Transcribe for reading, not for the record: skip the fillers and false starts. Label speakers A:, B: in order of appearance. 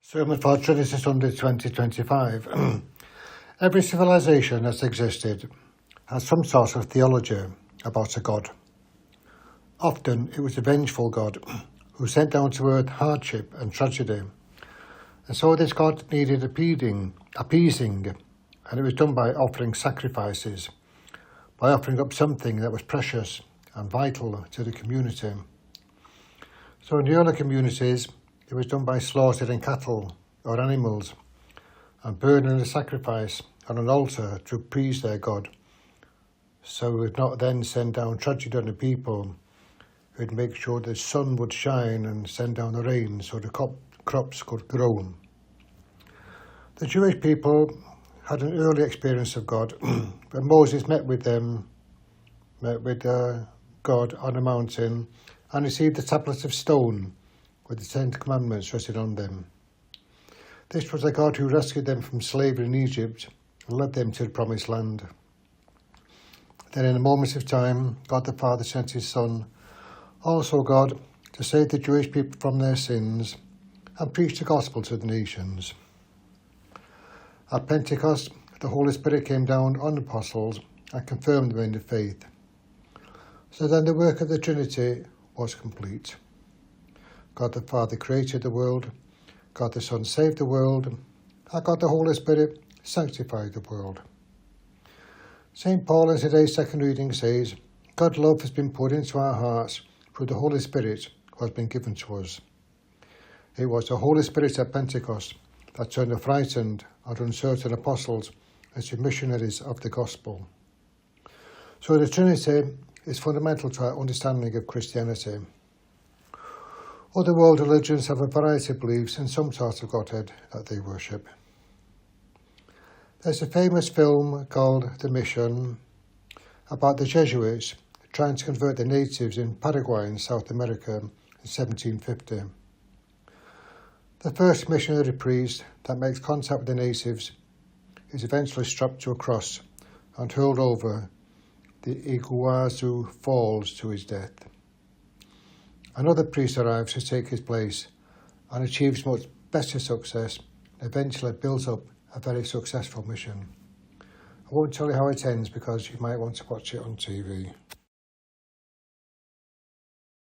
A: Sermon for Trinity Sunday 2025. Every civilization that's existed has some sort of theology about a God. Often it was a vengeful God who sent down to earth hardship and tragedy. And so this God needed appeasing, and it was done by offering sacrifices, by offering up something that was precious and vital to the community. So in the early communities, it was done by slaughtering cattle or animals and burning a sacrifice on an altar to appease their God, so it would not then send down tragedy on the people. It would make sure the sun would shine and send down the rain so the crops could grow. The Jewish people had an early experience of God when Moses met with God on a mountain and received the tablets of stone with the 10 Commandments written on them. This was a God who rescued them from slavery in Egypt and led them to the promised land. Then in a moment of time, God the Father sent his Son, also God, to save the Jewish people from their sins and preach the gospel to the nations. At Pentecost, the Holy Spirit came down on the apostles and confirmed them in the faith. So then the work of the Trinity was complete. God the Father created the world, God the Son saved the world, and God the Holy Spirit sanctified the world. St. Paul in today's second reading says, God's love has been poured into our hearts through the Holy Spirit who has been given to us. It was the Holy Spirit at Pentecost that turned the frightened and uncertain apostles into missionaries of the gospel. So the Trinity is fundamental to our understanding of Christianity. Other world religions have a variety of beliefs in some sort of Godhead that they worship. There's a famous film called The Mission about the Jesuits trying to convert the natives in Paraguay in South America in 1750. The first missionary priest that makes contact with the natives is eventually strapped to a cross and hurled over the Iguazu Falls to his death. Another priest arrives to take his place and achieves much better success and eventually builds up a very successful mission. I won't tell you how it ends because you might want to watch it on TV.